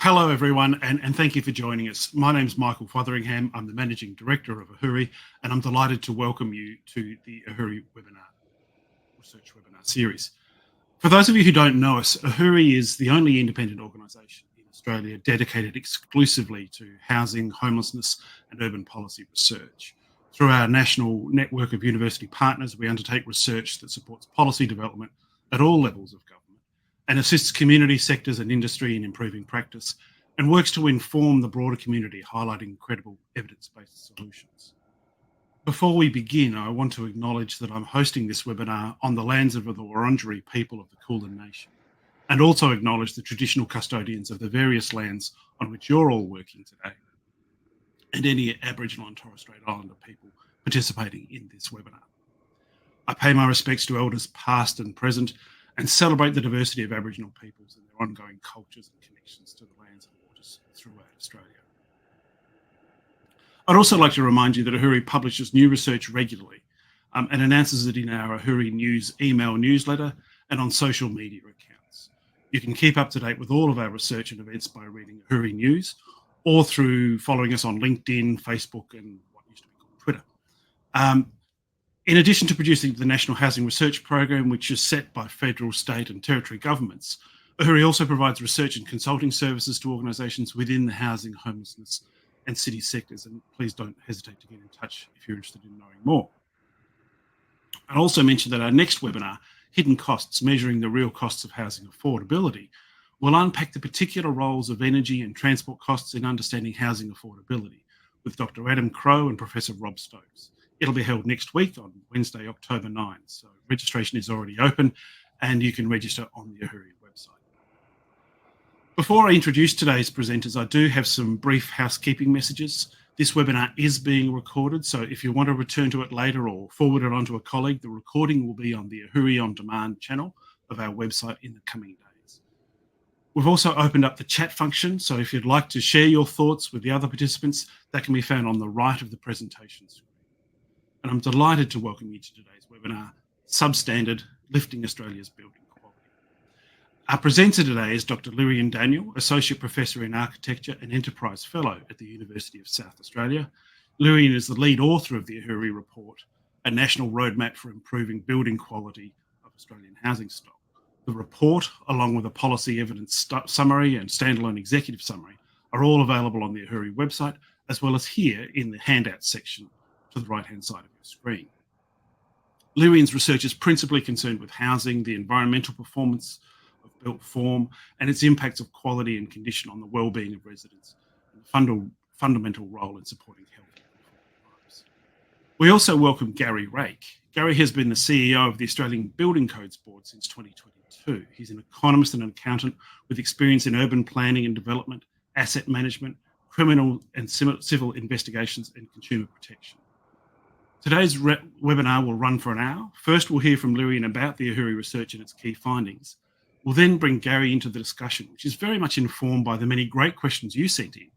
Hello, everyone, and thank you for joining us. My name is Michael Fotheringham. I'm the Managing Director of AHURI, and I'm delighted to welcome you to the AHURI Research Webinar Series. For those of you who don't know us, AHURI is the only independent organisation in Australia dedicated exclusively to housing, homelessness and urban policy research. Through our national network of university partners, we undertake research that supports policy development at all levels of government and assists community sectors and industry in improving practice and works to inform the broader community, highlighting credible evidence-based solutions. Before we begin, I want to acknowledge that I'm hosting this webinar on the lands of the Wurundjeri people of the Kulin Nation, and also acknowledge the traditional custodians of the various lands on which you're all working today, and any Aboriginal and Torres Strait Islander people participating in this webinar. I pay my respects to elders past and present and celebrate the diversity of Aboriginal peoples and their ongoing cultures and connections to the lands and waters throughout Australia. I'd also like to remind you that AHURI publishes new research regularly and announces it in our AHURI News email newsletter and on social media accounts. You can keep up to date with all of our research and events by reading AHURI News or through following us on LinkedIn, Facebook, and what used to be called Twitter. In addition to producing the National Housing Research Program, which is set by federal, state and territory governments, AHURI also provides research and consulting services to organisations within the housing, homelessness and city sectors. And please don't hesitate to get in touch if you're interested in knowing more. I'll also mention that our next webinar, Hidden Costs, Measuring the Real Costs of Housing Affordability, will unpack the particular roles of energy and transport costs in understanding housing affordability with Dr. Adam Crowe and Professor Rob Stokes. It'll be held next week on Wednesday, October 9. So registration is already open and you can register on the AHURI website. Before I introduce today's presenters, I do have some brief housekeeping messages. This webinar is being recorded, so if you want to return to it later or forward it on to a colleague, the recording will be on the AHURI On Demand channel of our website in the coming days. We've also opened up the chat function, so if you'd like to share your thoughts with the other participants, that can be found on the right of the presentation screen. And I'm delighted to welcome you to today's webinar, Substandard, Lifting Australia's Building Quality. Our presenter today is Dr. Lyrian Daniel, Associate Professor in Architecture and Enterprise Fellow at the University of South Australia. Lyrian is the lead author of the AHURI report, a national roadmap for improving building quality of Australian housing stock. The report, along with a policy evidence summary and standalone executive summary, are all available on the AHURI website, as well as here in the handout section to the right-hand side of your screen. Lyrian's research is principally concerned with housing, the environmental performance of built form, and its impacts of quality and condition on the well-being of residents, and the fundamental role in supporting healthy lives. We also welcome Gary Rake. Gary has been the CEO of the Australian Building Codes Board since 2022. He's an economist and an accountant with experience in urban planning and development, asset management, criminal and civil investigations, and consumer protection. Today's webinar will run for an hour. First, we'll hear from Lyrian about the AHURI research and its key findings. We'll then bring Gary into the discussion, which is very much informed by the many great questions you sent in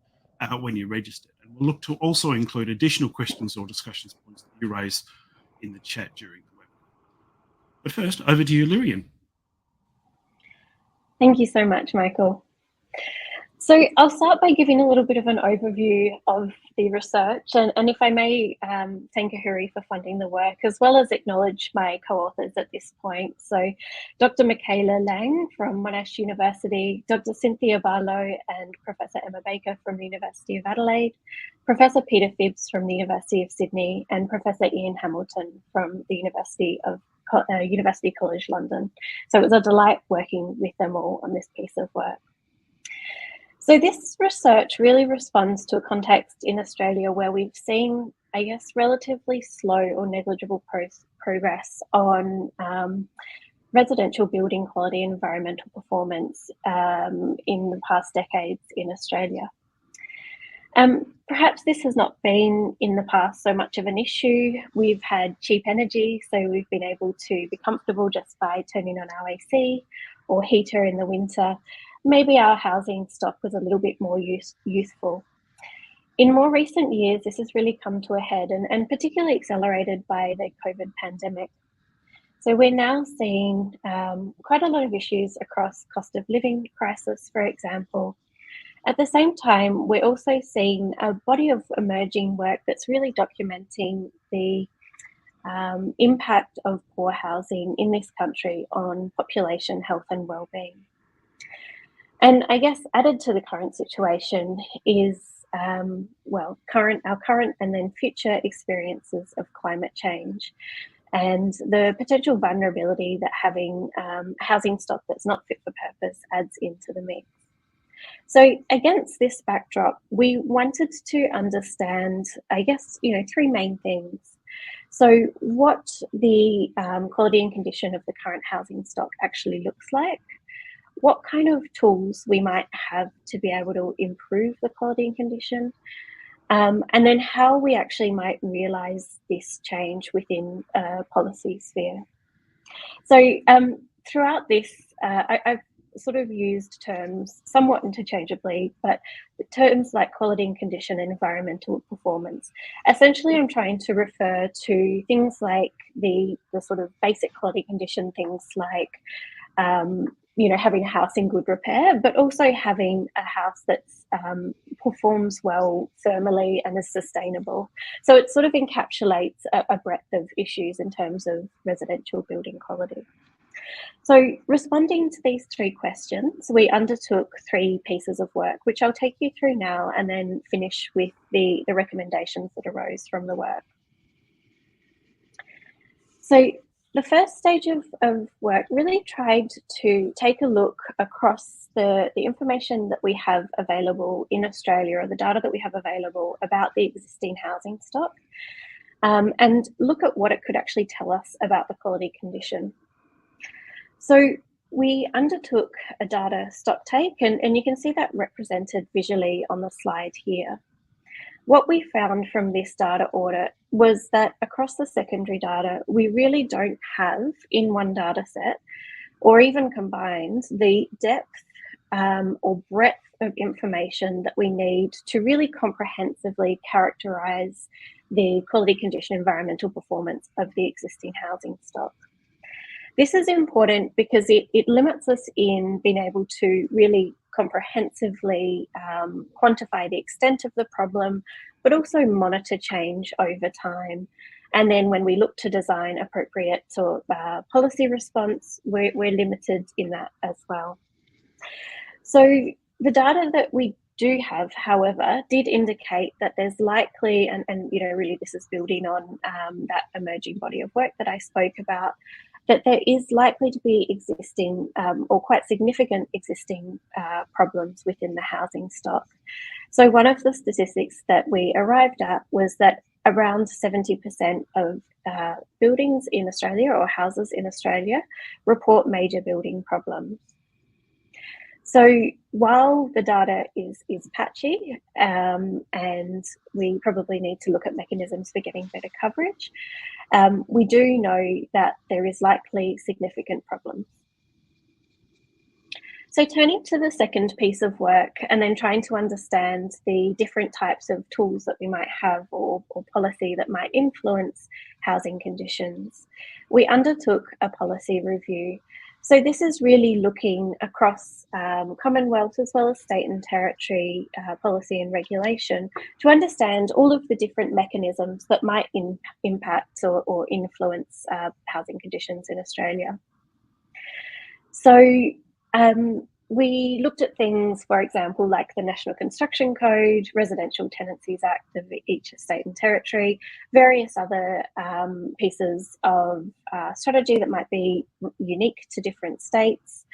when you registered. And we'll look to also include additional questions or discussion points that you raised in the chat during the webinar. But first, over to you, Lyrian. Thank you so much, Michael. So I'll start by giving a little bit of an overview of the research, and if I may thank AHURI for funding the work, as well as acknowledge my co-authors at this point. So Dr. Michaela Lang from Monash University, Dr. Cynthia Barlow and Professor Emma Baker from the University of Adelaide, Professor Peter Phibbs from the University of Sydney, and Professor Ian Hamilton from the University College London. So it was a delight working with them all on this piece of work. So this research really responds to a context in Australia where we've seen, I guess, relatively slow or negligible progress on residential building quality and environmental performance in the past decades in Australia. Perhaps this has not been in the past so much of an issue. We've had cheap energy, so we've been able to be comfortable just by turning on our AC or heater in the winter. Maybe our housing stock was a little bit more useful. In more recent years, this has really come to a head and particularly accelerated by the COVID pandemic. So we're now seeing quite a lot of issues across cost of living crisis, for example, At the same time, we're also seeing a body of emerging work that's really documenting the impact of poor housing in this country on population health and wellbeing. And I guess added to the current situation is, our current and then future experiences of climate change and the potential vulnerability that having housing stock that's not fit for purpose adds into the mix. So against this backdrop, we wanted to understand, I guess, three main things. So what the quality and condition of the current housing stock actually looks like, what kind of tools we might have to be able to improve the quality and condition, and then how we actually might realise this change within a policy sphere. So throughout this, I've sort of used terms somewhat interchangeably, but terms like quality and condition and environmental performance. Essentially, I'm trying to refer to things like the sort of basic quality condition, things like having a house in good repair, but also having a house that performs well thermally and is sustainable. So it sort of encapsulates a breadth of issues in terms of residential building quality. So responding to these three questions, we undertook three pieces of work, which I'll take you through now and then finish with the recommendations that arose from the work. So the first stage of work really tried to take a look across the information that we have available in Australia, or the data that we have available about the existing housing stock, and look at what it could actually tell us about the quality condition. So we undertook a data stock take, and you can see that represented visually on the slide here. What we found from this data audit was that across the secondary data, we really don't have in one data set, or even combined, the depth or breadth of information that we need to really comprehensively characterise the quality condition environmental performance of the existing housing stock. This is important because it limits us in being able to really comprehensively quantify the extent of the problem, but also monitor change over time. And then when we look to design appropriate sort of policy response, we're limited in that as well. So the data that we do have, however, did indicate that there's likely, and really this is building on that emerging body of work that I spoke about, that there is likely to be existing or quite significant existing problems within the housing stock. So one of the statistics that we arrived at was that around 70% of buildings in Australia, or houses in Australia, report major building problems. So while the data is patchy, and we probably need to look at mechanisms for getting better coverage, we do know that there is likely significant problems. So turning to the second piece of work, and then trying to understand the different types of tools that we might have, or policy that might influence housing conditions, we undertook a policy review. So this is really looking across Commonwealth as well as state and territory policy and regulation to understand all of the different mechanisms that might impact or influence housing conditions in Australia. So we looked at things, for example, like the National Construction Code, Residential Tenancies Act of each state and territory, various other pieces of strategy that might be unique to different states,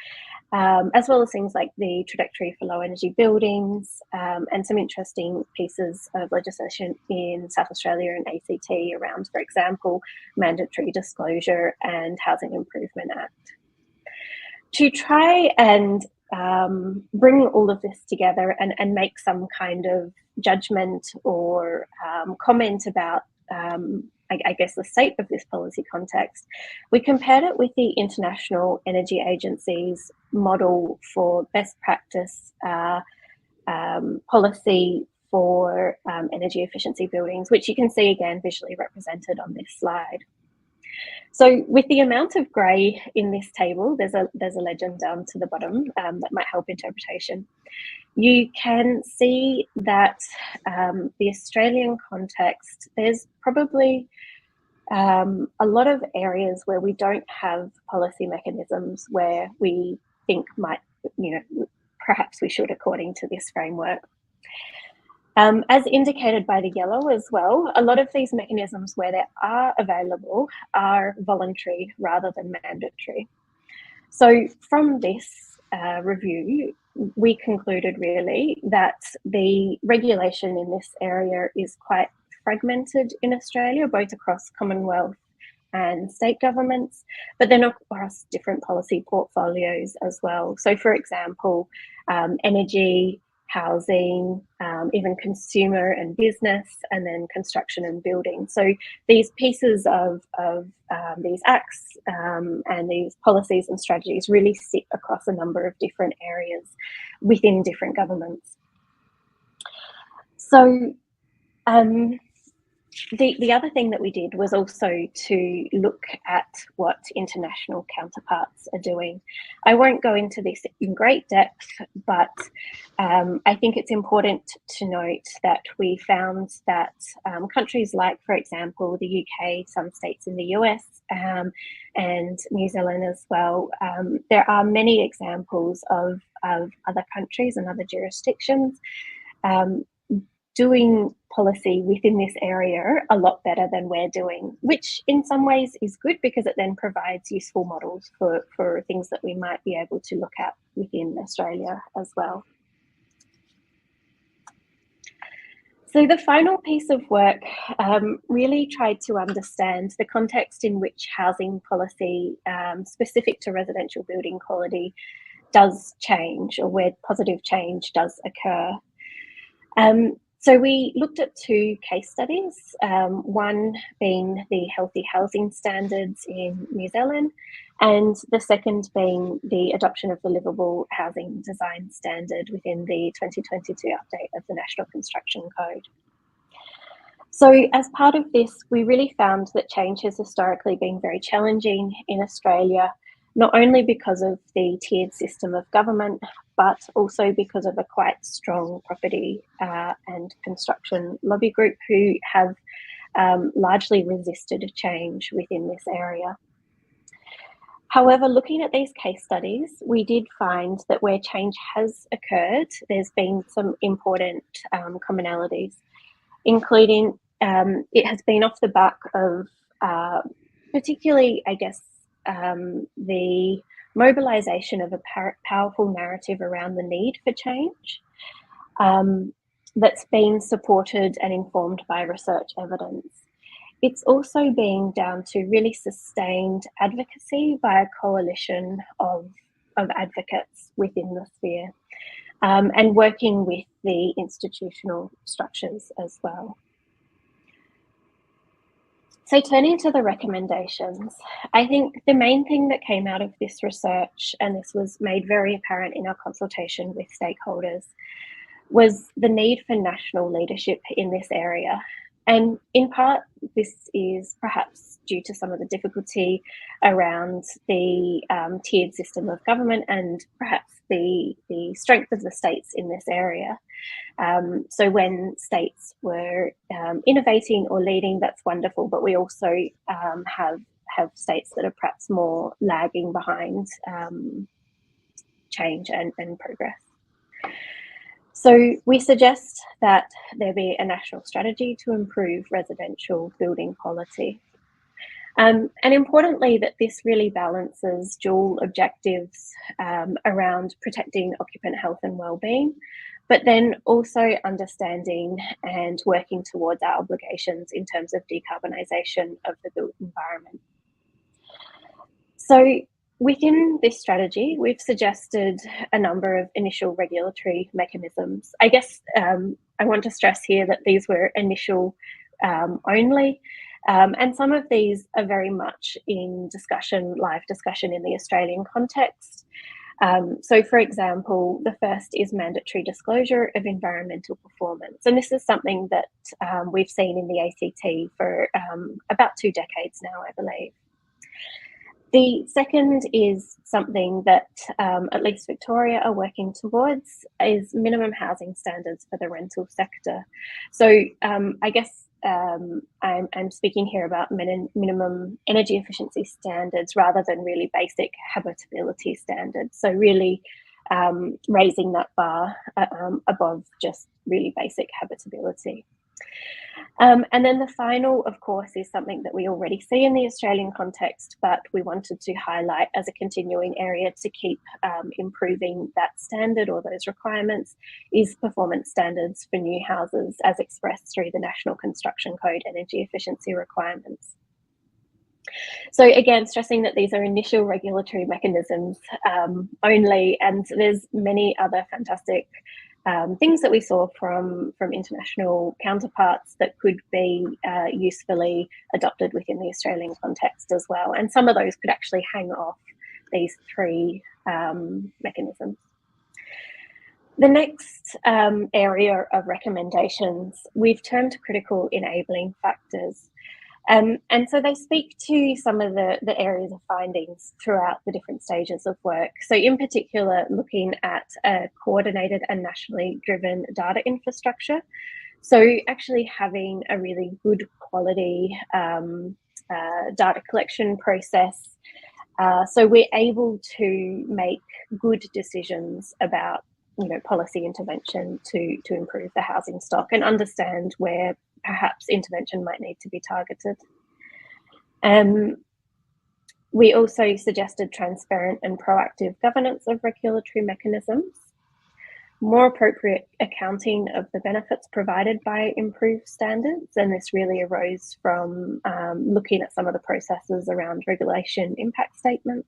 as well as things like the trajectory for low energy buildings, and some interesting pieces of legislation in South Australia and ACT around, for example, mandatory disclosure and Housing Improvement Act. To try and bring all of this together and make some kind of judgment or comment about, I guess, the state of this policy context, we compared it with the International Energy Agency's model for best practice policy for energy efficiency buildings, which you can see again visually represented on this slide. So with the amount of grey in this table, there's a legend down to the bottom that might help interpretation. You can see that the Australian context, there's probably a lot of areas where we don't have policy mechanisms where we think might, perhaps we should according to this framework. As indicated by the yellow as well, a lot of these mechanisms where they are available are voluntary rather than mandatory. So from this review, we concluded really that the regulation in this area is quite fragmented in Australia, both across Commonwealth and state governments, but then across different policy portfolios as well. So for example, energy, housing, even consumer and business, and then construction and building. So these pieces of these acts and these policies and strategies really sit across a number of different areas within different governments. So the other thing that we did was also to look at what international counterparts are doing. I won't go into this in great depth, but I think it's important to note that we found that countries like, for example, the UK, some states in the US, and New Zealand as well, there are many examples of other countries and other jurisdictions doing policy within this area a lot better than we're doing, which in some ways is good because it then provides useful models for things that we might be able to look at within Australia as well. So the final piece of work really tried to understand the context in which housing policy specific to residential building quality does change, or where positive change does occur. So we looked at two case studies, one being the Healthy Housing Standards in New Zealand, and the second being the adoption of the Livable Housing Design Standard within the 2022 update of the National Construction Code. So as part of this, we really found that change has historically been very challenging in Australia, not only because of the tiered system of government, but also because of a quite strong property and construction lobby group who have largely resisted change within this area. However, looking at these case studies, we did find that where change has occurred, there's been some important commonalities, including it has been off the back of particularly, I guess, the mobilisation of a powerful narrative around the need for change that's been supported and informed by research evidence. It's also been down to really sustained advocacy by a coalition of advocates within the sphere and working with the institutional structures as well. So turning to the recommendations, I think the main thing that came out of this research, and this was made very apparent in our consultation with stakeholders, was the need for national leadership in this area. And in part, this is perhaps due to some of the difficulty around the tiered system of government and perhaps the strength of the states in this area. So when states were innovating or leading, that's wonderful, but we also have states that are perhaps more lagging behind change and progress. So we suggest that there be a national strategy to improve residential building quality. And importantly, that this really balances dual objectives around protecting occupant health and well-being, but then also understanding and working towards our obligations in terms of decarbonisation of the built environment. So within this strategy, we've suggested a number of initial regulatory mechanisms. I guess I want to stress here that these were initial only, and some of these are very much in discussion, live discussion in the Australian context. So for example, the first is mandatory disclosure of environmental performance. And this is something that we've seen in the ACT for about 2 decades now, I believe. The second is something that at least Victoria are working towards, is minimum housing standards for the rental sector. So I guess I'm speaking here about minimum energy efficiency standards rather than really basic habitability standards. So really raising that bar above just really basic habitability. And then the final, of course, is something that we already see in the Australian context, but we wanted to highlight as a continuing area to keep improving that standard or those requirements, is performance standards for new houses as expressed through the National Construction Code energy efficiency requirements. So again, stressing that these are initial regulatory mechanisms only, and there's many other fantastic things that we saw from international counterparts that could be usefully adopted within the Australian context as well. And some of those could actually hang off these three mechanisms. The next area of recommendations we've termed critical enabling factors. And so they speak to some of the areas of findings throughout the different stages of work. So in particular, looking at a coordinated and nationally driven data infrastructure. So actually having a really good quality data collection process. So we're able to make good decisions about, policy intervention to improve the housing stock and understand where perhaps intervention might need to be targeted. We also suggested transparent and proactive governance of regulatory mechanisms, more appropriate accounting of the benefits provided by improved standards, and this really arose from looking at some of the processes around regulation impact statements.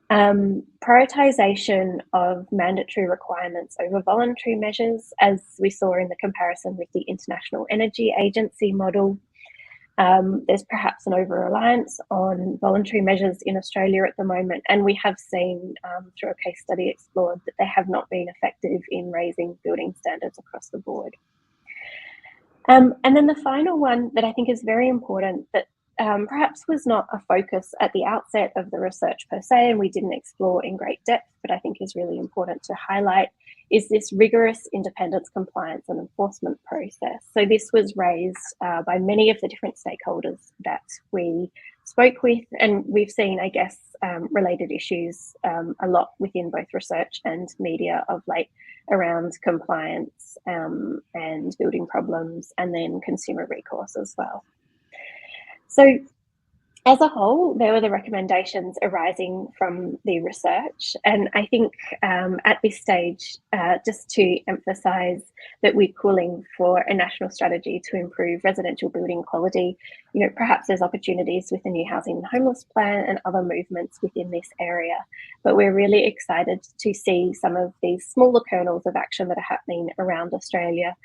Prioritisation of mandatory requirements over voluntary measures, as we saw in the comparison with the International Energy Agency model. There's perhaps an over-reliance on voluntary measures in Australia at the moment, and we have seen through a case study explored that they have not been effective in raising building standards across the board. And then the final one that I think is very important, that perhaps was not a focus at the outset of the research per se, and we didn't explore in great depth, but I think is really important to highlight, is this rigorous independence, compliance and enforcement process. So this was raised by many of the different stakeholders that we spoke with, and we've seen, I guess, related issues a lot within both research and media of late around compliance and building problems, and then consumer recourse as well. So as a whole, there were the recommendations arising from the research. And I think at this stage, just to emphasise that we're calling for a national strategy to improve residential building quality. Perhaps there's opportunities with the New Housing and Homeless Plan and other movements within this area. But we're really excited to see some of these smaller kernels of action that are happening around Australia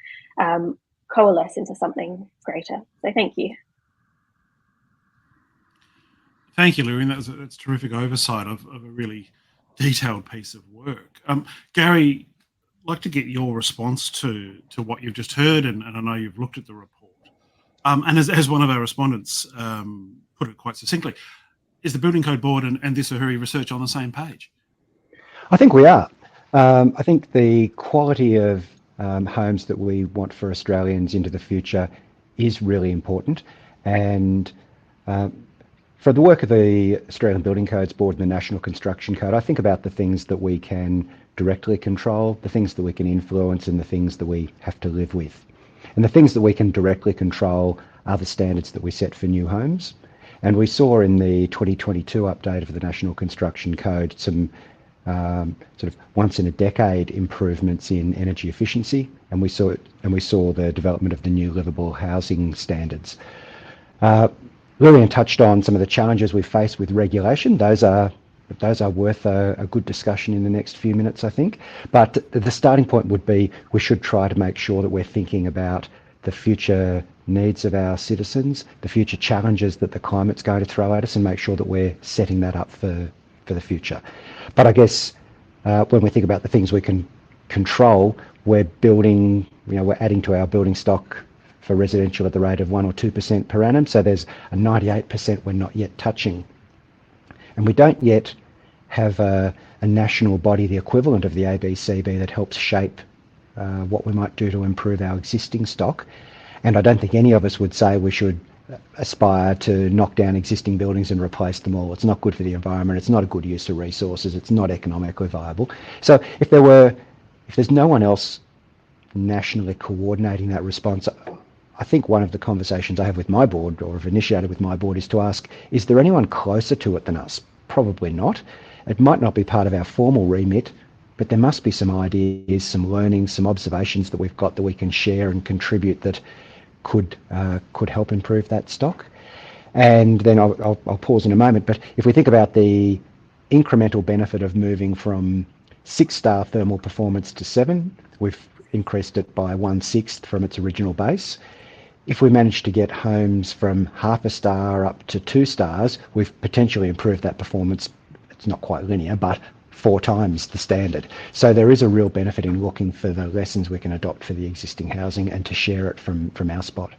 coalesce into something greater. So thank you. Thank you, Lyrian. That's terrific oversight of a really detailed piece of work. Gary, I'd like to get your response to what you've just heard, and I know you've looked at the report. And as one of our respondents put it quite succinctly, is the Building Code Board and this AHURI research on the same page? I think we are. I think the quality of homes that we want for Australians into the future is really important. And for the work of the Australian Building Codes Board and the National Construction Code, I think about the things that we can directly control, the things that we can influence, and the things that we have to live with. And the things that we can directly control are the standards that we set for new homes. And we saw in the 2022 update of the National Construction Code some sort of once in a decade improvements in energy efficiency, and we saw the development of the new livable housing standards. Lyrian touched on some of the challenges we face with regulation. Those are worth a good discussion in the next few minutes, I think. But the starting point would be we should try to make sure that we're thinking about the future needs of our citizens, the future challenges that the climate's going to throw at us, and make sure that we're setting that up for the future. But I guess when we think about the things we can control, we're building, we're adding to our building stock for residential at the rate of 1 or 2% per annum. So there's a 98% we're not yet touching. And we don't yet have a national body, the equivalent of the ABCB, that helps shape what we might do to improve our existing stock. And I don't think any of us would say we should aspire to knock down existing buildings and replace them all. It's not good for the environment. It's not a good use of resources. It's not economically viable. So if there's no one else nationally coordinating that response, I think one of the conversations I have with my board, or have initiated with my board, is to ask, is there anyone closer to it than us? Probably not. It might not be part of our formal remit, but there must be some ideas, some learning, some observations that we've got that we can share and contribute that could help improve that stock. And then I'll pause in a moment, but if we think about the incremental benefit of moving from 6-star thermal performance to 7, we've increased it by 1/6 from its original base. If we manage to get homes from 0.5 star up to 2 stars, we've potentially improved that performance. It's not quite linear, but 4 times the standard. So there is a real benefit in looking for the lessons we can adopt for the existing housing and to share it from our spot.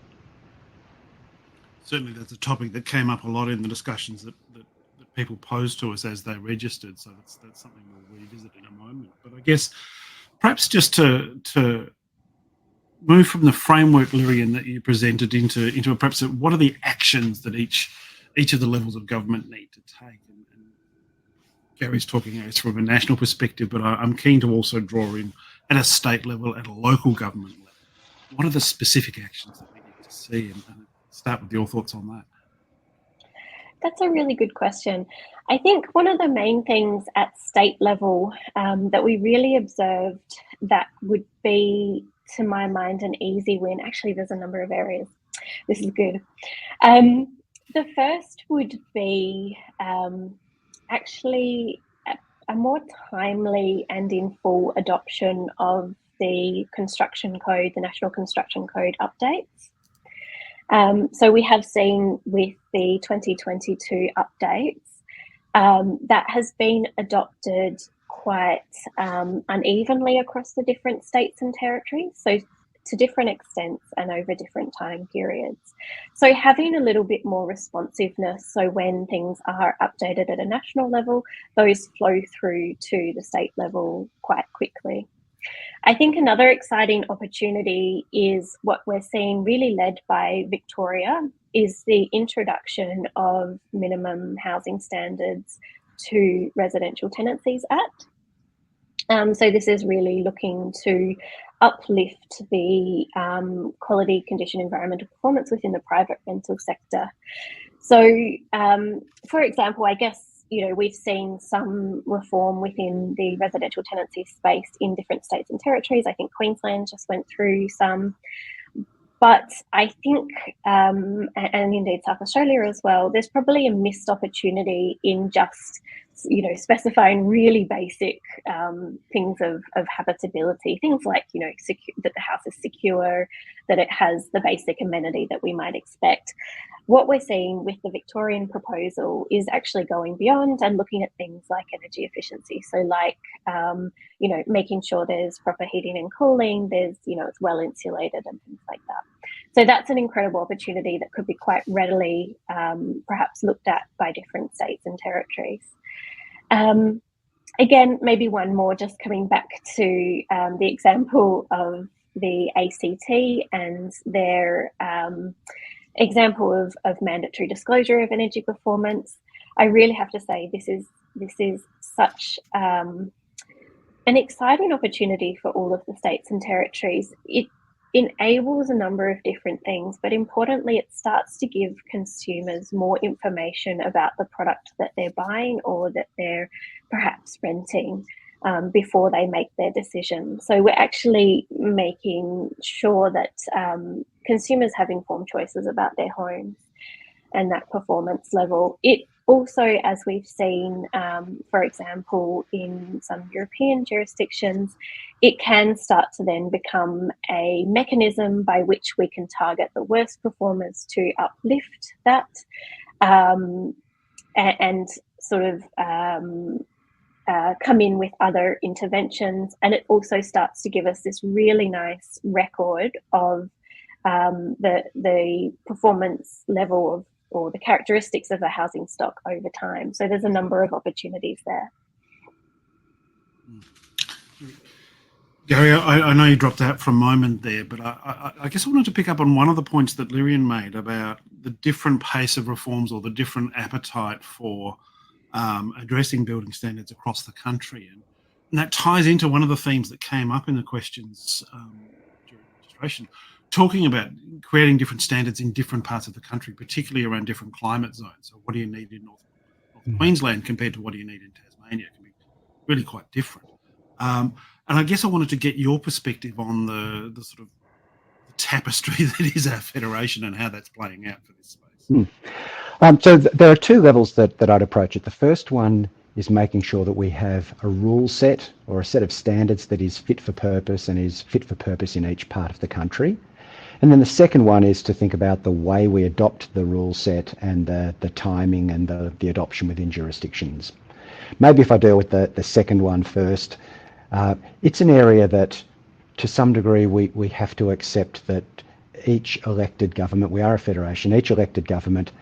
Certainly that's a topic that came up a lot in the discussions that people posed to us as they registered. So that's something we'll revisit in a moment. But I guess perhaps just to move from the framework, Lyrian, that you presented into perhaps what are the actions that each of the levels of government need to take? And Gary's talking as from a national perspective, but I'm keen to also draw in at a state level, at a local government level. What are the specific actions that we need to see? And start with your thoughts on that. That's a really good question. I think one of the main things at state level that we really observed that would be, to my mind, an easy win. Actually, there's a number of areas. This is good. The first would be actually a more timely and in full adoption of the construction code, the National Construction Code updates. So we have seen with the 2022 updates that has been adopted quite unevenly across the different states and territories, so to different extents and over different time periods. So having a little bit more responsiveness, so when things are updated at a national level, those flow through to the state level quite quickly. I think another exciting opportunity is what we're seeing, really led by Victoria, is the introduction of minimum housing standards to Residential Tenancies Act. So this is really looking to uplift the quality, condition, environmental performance within the private rental sector. So, for example, I guess, we've seen some reform within the residential tenancy space in different states and territories. I think Queensland just went through some. But I think, and indeed South Australia as well, there's probably a missed opportunity in just, specifying really basic things of habitability, things like, that the house is secure, that it has the basic amenity that we might expect. What we're seeing with the Victorian proposal is actually going beyond and looking at things like energy efficiency. So like, making sure there's proper heating and cooling, there's, it's well insulated and things like that. So that's an incredible opportunity that could be quite readily perhaps looked at by different states and territories. Again, maybe one more, just coming back to the example of the ACT and their example of mandatory disclosure of energy performance. I really have to say this is such an exciting opportunity for all of the states and territories. It enables a number of different things, but importantly, it starts to give consumers more information about the product that they're buying or that they're perhaps renting before they make their decision. So we're actually making sure that consumers have informed choices about their homes and that performance level. It also, as we've seen, for example, in some European jurisdictions, it can start to then become a mechanism by which we can target the worst performers to uplift that and sort of come in with other interventions. And it also starts to give us this really nice record of the performance level or the characteristics of the housing stock over time. So there's a number of opportunities there. Gary, I know you dropped out for a moment there, but I guess I wanted to pick up on one of the points that Lyrian made about the different pace of reforms or the different appetite for addressing building standards across the country. And that ties into one of the themes that came up in the questions during registration, talking about creating different standards in different parts of the country, particularly around different climate zones. So what do you need in North Queensland compared to what do you need in Tasmania? It can be really quite different. And I guess I wanted to get your perspective on the sort of tapestry that is our federation and how that's playing out for this space. So there are two levels that I'd approach it. The first one is making sure that we have a rule set or a set of standards that is fit for purpose and is fit for purpose in each part of the country. And then the second one is to think about the way we adopt the rule set and the timing and the adoption within jurisdictions. Maybe if I deal with the second one first, it's an area that to some degree we have to accept that each elected government, we are a federation, each elected government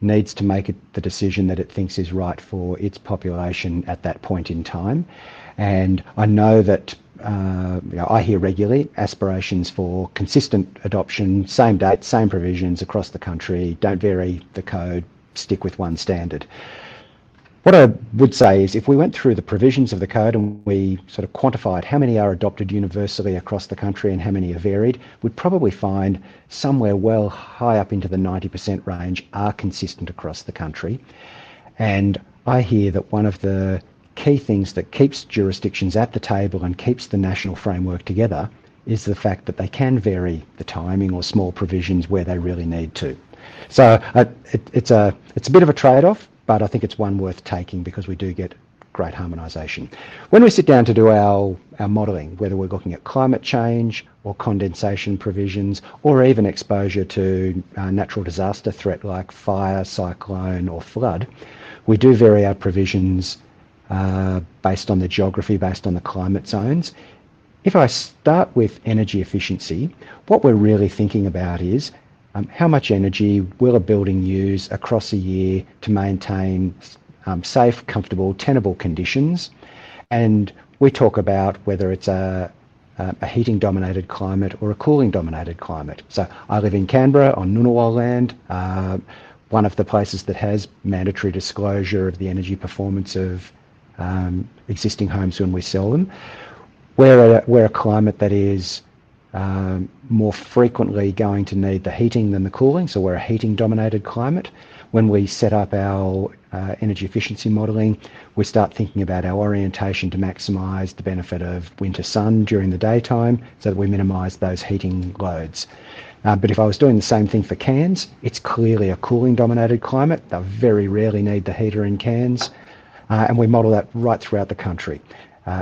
needs to make the decision that it thinks is right for its population at that point in time. And I know that I hear regularly aspirations for consistent adoption, same date, same provisions across the country, don't vary the code, stick with one standard. What I would say is if we went through the provisions of the code and we sort of quantified how many are adopted universally across the country and how many are varied, we'd probably find somewhere well high up into the 90% range are consistent across the country. And I hear that one of the key things that keeps jurisdictions at the table and keeps the national framework together is the fact that they can vary the timing or small provisions where they really need to. So it's a bit of a trade-off, but I think it's one worth taking because we do get great harmonisation. When we sit down to do our modelling, whether we're looking at climate change or condensation provisions or even exposure to natural disaster threat like fire, cyclone or flood, we do vary our provisions based on the geography, based on the climate zones. If I start with energy efficiency, what we're really thinking about is how much energy will a building use across a year to maintain safe, comfortable, tenable conditions? And we talk about whether it's a heating-dominated climate or a cooling-dominated climate. So I live in Canberra on Ngunnawal land, one of the places that has mandatory disclosure of the energy performance of existing homes when we sell them. We're a climate that is more frequently going to need the heating than the cooling, so we're a heating-dominated climate. When we set up our energy efficiency modelling, we start thinking about our orientation to maximise the benefit of winter sun during the daytime so that we minimise those heating loads. But if I was doing the same thing for Cairns, it's clearly a cooling-dominated climate. They very rarely need the heater in Cairns, and we model that right throughout the country.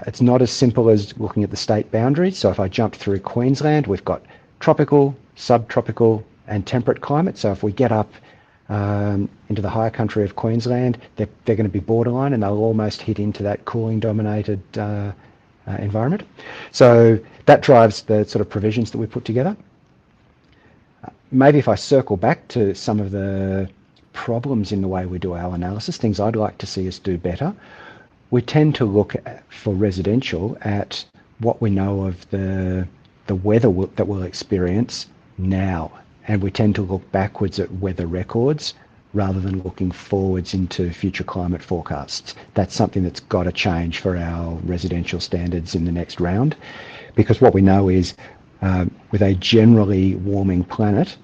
It's not as simple as looking at the state boundaries. So if I jump through Queensland, we've got tropical, subtropical and temperate climate. So if we get up into the higher country of Queensland, they're going to be borderline and they'll almost hit into that cooling dominated environment. So that drives the sort of provisions that we put together. Maybe if I circle back to some of the problems in the way we do our analysis, things I'd like to see us do better. We tend to look for residential at what we know of the weather that we'll experience now, and we tend to look backwards at weather records rather than looking forwards into future climate forecasts. That's something that's got to change for our residential standards in the next round, because what we know is with a generally warming planet,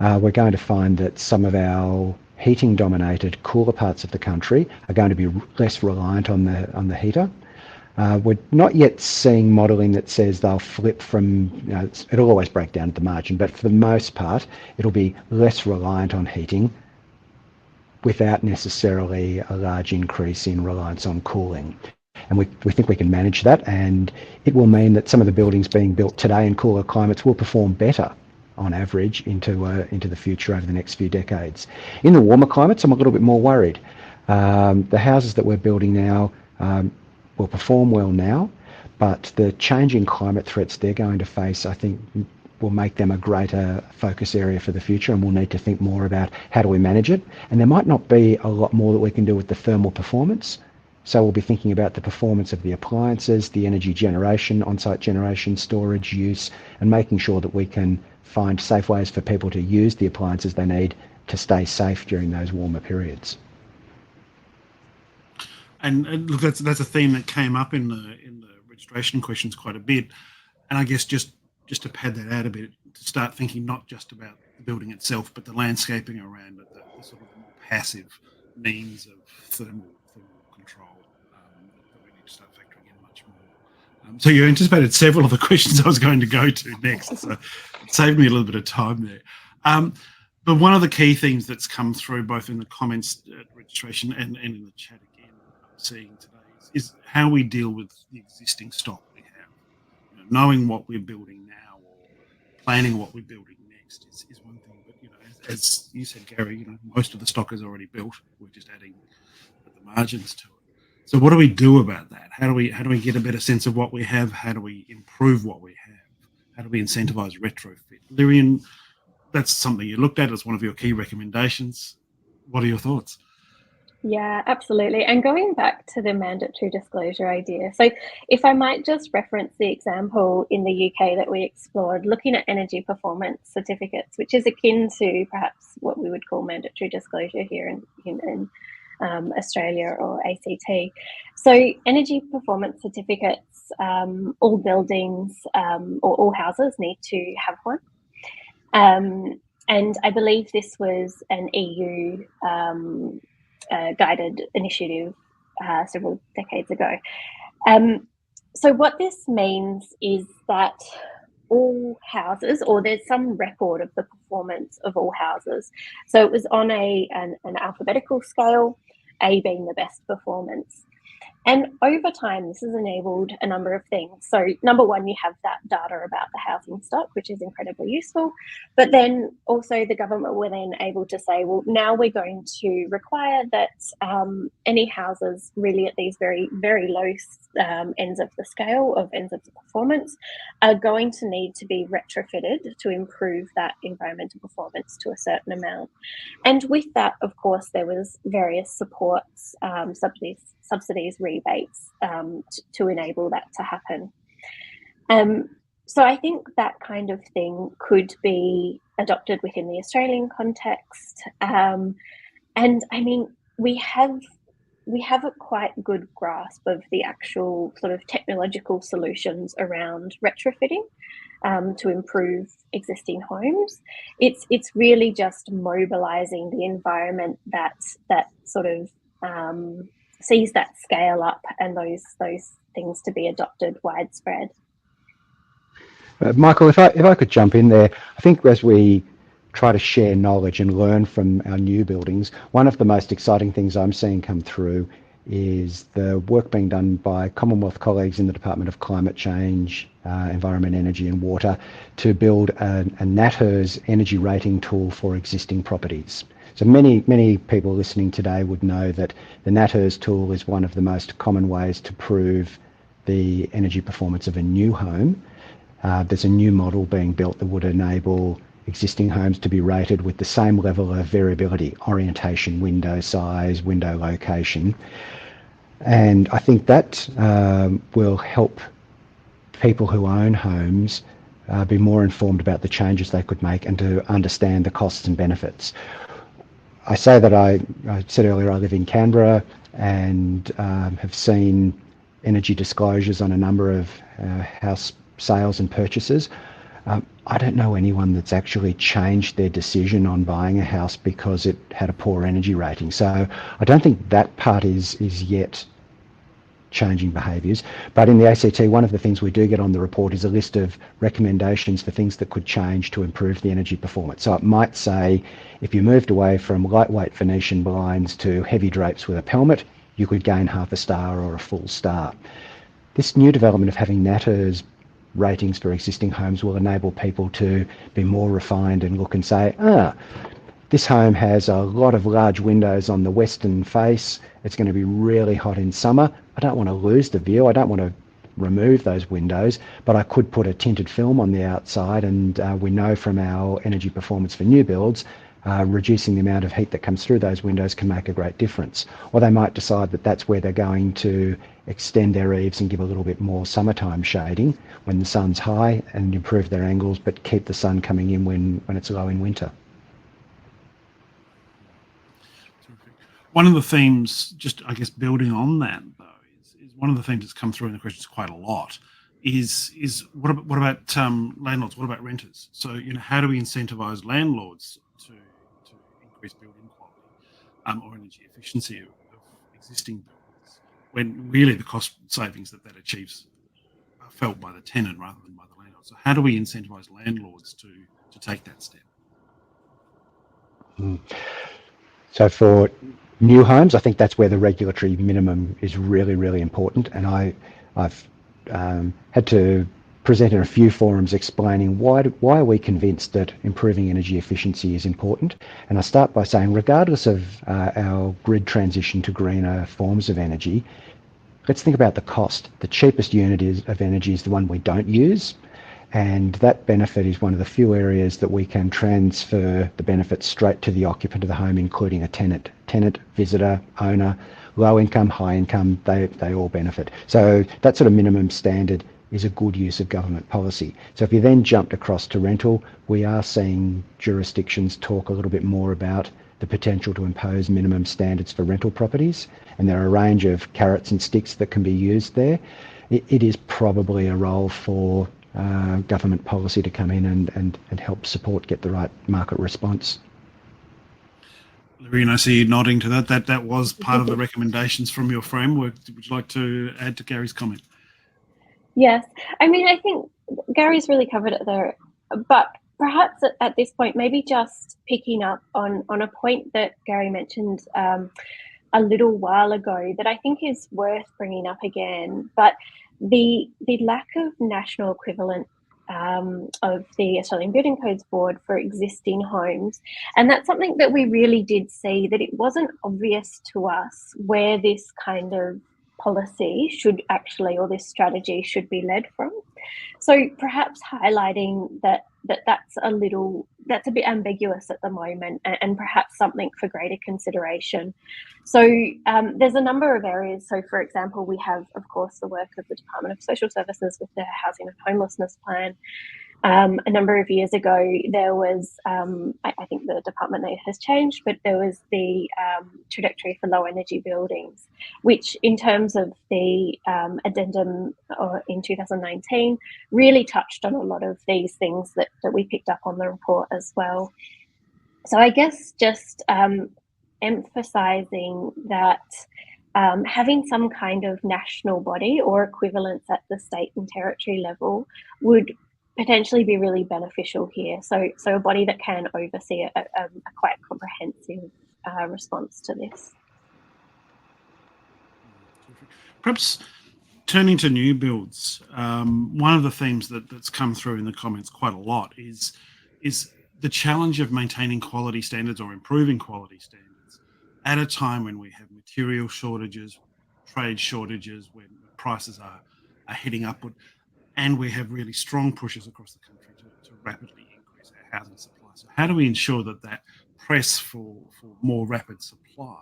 we're going to find that some of our heating-dominated, cooler parts of the country are going to be less reliant on the heater. We're not yet seeing modelling that says they'll flip from, it'll always break down at the margin, but for the most part, it'll be less reliant on heating without necessarily a large increase in reliance on cooling. And we think we can manage that, and it will mean that some of the buildings being built today in cooler climates will perform better on average into the future over the next few decades. In the warmer climates, I'm a little bit more worried. The houses that we're building now will perform well now, but the changing climate threats they're going to face, I think, will make them a greater focus area for the future, and we'll need to think more about how do we manage it. And there might not be a lot more that we can do with the thermal performance. So we'll be thinking about the performance of the appliances, the energy generation, on-site generation, storage, use, and making sure that we can find safe ways for people to use the appliances they need to stay safe during those warmer periods. And look, that's a theme that came up in the registration questions quite a bit. And I guess just to pad that out a bit, to start thinking not just about the building itself, but the landscaping around it, the sort of more passive means of thermal control that we need to start factoring in much more. So you anticipated several of the questions I was going to go to next, so it saved me a little bit of time there. But one of the key themes that's come through both in the comments at registration and in the chat again I'm seeing today is how we deal with the existing stock we have. You know, knowing what we're building now or planning what we're building next is one thing. But you know, as you said, Gary, you know, most of the stock is already built. We're just adding the margins to it. So what do we do about that? How do we get a better sense of what we have? How do we improve what we have? How do we incentivize retrofit? Lyrian, that's something you looked at as one of your key recommendations. What are your thoughts? Yeah, absolutely. And going back to the mandatory disclosure idea, so if I might just reference the example in the UK that we explored, looking at energy performance certificates, which is akin to perhaps what we would call mandatory disclosure here in Australia or ACT. So energy performance certificates, all buildings or all houses need to have one. And I believe this was an EU guided initiative several decades ago. So what this means is that all houses, or there's some record of the performance of all houses. So it was on an alphabetical scale, A being the best performance. And over time, this has enabled a number of things. So number one, you have that data about the housing stock, which is incredibly useful. But then also the government were then able to say, well, now we're going to require that any houses really at these very, very low ends of the scale, of ends of the performance, are going to need to be retrofitted to improve that environmental performance to a certain amount. And with that, of course, there was various supports, subsidies, rebates to enable that to happen. So I think that kind of thing could be adopted within the Australian context. And I mean, we have a quite good grasp of the actual sort of technological solutions around retrofitting to improve existing homes. It's really just mobilising the environment that sort of sees that scale up and those things to be adopted widespread. Michael, if I could jump in there, I think as we try to share knowledge and learn from our new buildings, one of the most exciting things I'm seeing come through is the work being done by Commonwealth colleagues in the Department of Climate Change, Environment, Energy and Water to build a NatHERS energy rating tool for existing properties. So many people listening today would know that the NatHERS tool is one of the most common ways to prove the energy performance of a new home. There's a new model being built that would enable existing homes to be rated with the same level of variability, orientation, window size, window location. And I think that will help people who own homes be more informed about the changes they could make and to understand the costs and benefits. I say that I said earlier I live in Canberra and have seen energy disclosures on a number of house sales and purchases. I don't know anyone that's actually changed their decision on buying a house because it had a poor energy rating. So I don't think that part is yet changing behaviours. But in the ACT, one of the things we do get on the report is a list of recommendations for things that could change to improve the energy performance. So it might say, if you moved away from lightweight Venetian blinds to heavy drapes with a pelmet, you could gain half a star or a full star. This new development of having NatHERS ratings for existing homes will enable people to be more refined and look and say, this home has a lot of large windows on the western face. It's going to be really hot in summer. I don't want to lose the view. I don't want to remove those windows, but I could put a tinted film on the outside, and we know from our energy performance for new builds, reducing the amount of heat that comes through those windows can make a great difference. Or they might decide that that's where they're going to extend their eaves and give a little bit more summertime shading when the sun's high and improve their angles, but keep the sun coming in when it's low in winter. Terrific. One of the themes, just I guess building on that though, is one of the themes that's come through in the questions quite a lot is what about landlords? What about renters? So, how do we incentivize landlords to increase building quality or energy efficiency of existing buildings, when really the cost savings that achieves are felt by the tenant rather than by the landlord? So how do we incentivize landlords to take that step? So for new homes, I think that's where the regulatory minimum is really, really important. And I've had to present in a few forums explaining why are we convinced that improving energy efficiency is important. And I start by saying, regardless of our grid transition to greener forms of energy, let's think about the cost. The cheapest unit of energy is the one we don't use. And that benefit is one of the few areas that we can transfer the benefits straight to the occupant of the home, including a tenant. Tenant, visitor, owner, low income, high income, they all benefit. So that sort of minimum standard is a good use of government policy. So if you then jumped across to rental, we are seeing jurisdictions talk a little bit more about the potential to impose minimum standards for rental properties. And there are a range of carrots and sticks that can be used there. It is probably a role for government policy to come in and help support, get the right market response. Lyrian, I see you nodding to that. That was part of the recommendations from your framework. Would you like to add to Gary's comment? Yes, I mean, I think Gary's really covered it there, but perhaps at this point, maybe just picking up on a point that Gary mentioned a little while ago that I think is worth bringing up again, but the lack of national equivalent of the Australian Building Codes Board for existing homes. And that's something that we really did see, that it wasn't obvious to us where this kind of policy should actually, or this strategy should be led from. So perhaps highlighting that's a bit ambiguous at the moment, and perhaps something for greater consideration. So there's a number of areas. So for example, we have, of course, the work of the Department of Social Services with their Housing and Homelessness Plan. A number of years ago, there was, I think the department name has changed, but there was the trajectory for low energy buildings, which in terms of the addendum in 2019, really touched on a lot of these things that we picked up on the report as well. So I guess just emphasising that having some kind of national body or equivalence at the state and territory level would potentially be really beneficial here. So a body that can oversee a quite comprehensive response to this. Perhaps turning to new builds, one of the themes that's come through in the comments quite a lot is the challenge of maintaining quality standards or improving quality standards at a time when we have material shortages, trade shortages, when prices are heading upward, and we have really strong pushes across the country to rapidly increase our housing supply. So how do we ensure that press for more rapid supply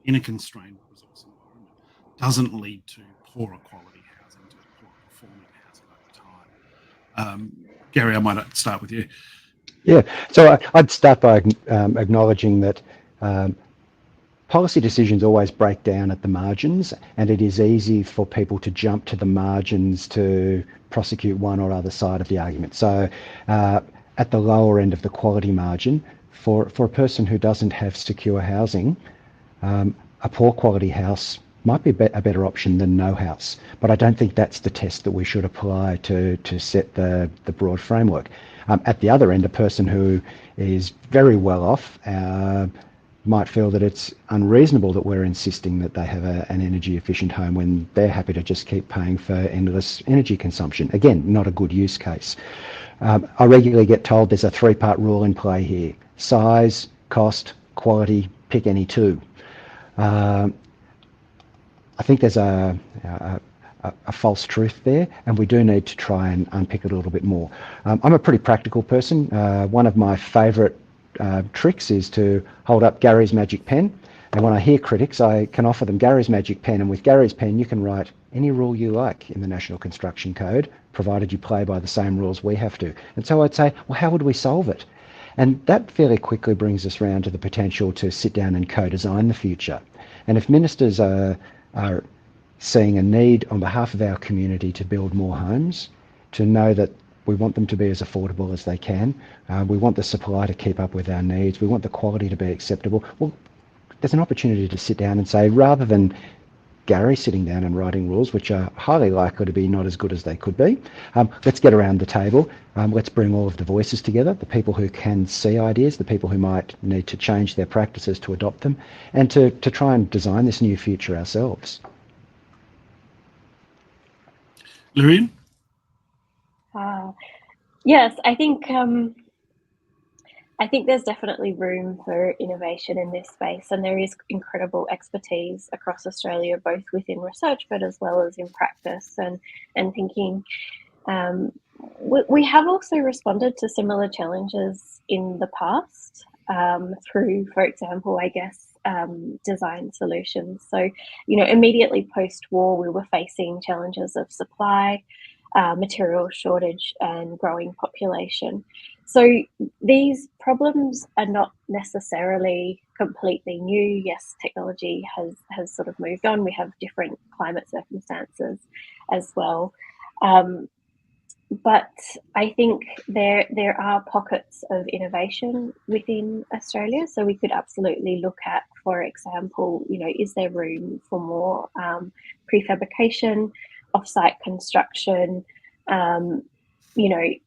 in a constrained resource environment doesn't lead to poorer quality housing, to poorer performing housing over time? Gary, I might start with you. Yeah, so I'd start by acknowledging that policy decisions always break down at the margins, and it is easy for people to jump to the margins to prosecute one or other side of the argument. So at the lower end of the quality margin, for a person who doesn't have secure housing, a poor quality house might be a better option than no house. But I don't think that's the test that we should apply to set the broad framework. At the other end, a person who is very well off might feel that it's unreasonable that we're insisting that they have an energy efficient home when they're happy to just keep paying for endless energy consumption. Again, not a good use case. I regularly get told there's a three-part rule in play here: size, cost, quality, pick any two. I think there's a a false truth there, and we do need to try and unpick it a little bit more. I'm a pretty practical person. One of my favourite tricks is to hold up Gary's magic pen, and when I hear critics, I can offer them Gary's magic pen, and with Gary's pen you can write any rule you like in the National Construction Code, provided you play by the same rules we have to. And so I'd say, well, how would we solve it? And that fairly quickly brings us round to the potential to sit down and co-design the future. And if ministers are seeing a need on behalf of our community to build more homes, to know that we want them to be as affordable as they can, we want the supply to keep up with our needs, we want the quality to be acceptable, well, there's an opportunity to sit down and say, rather than Gary sitting down and writing rules, which are highly likely to be not as good as they could be, let's get around the table, let's bring all of the voices together, the people who can see ideas, the people who might need to change their practices to adopt them, and to try and design this new future ourselves. Lyrian? Yes, I think there's definitely room for innovation in this space, and there is incredible expertise across Australia, both within research but as well as in practice and thinking. We have also responded to similar challenges in the past through, for example, I guess, design solutions. So, immediately post-war, we were facing challenges of supply, material shortage, and growing population. So these problems are not necessarily completely new. Yes, technology has sort of moved on. We have different climate circumstances as well. But I think there are pockets of innovation within Australia. So we could absolutely look at, for example, is there room for more prefabrication, offsite construction,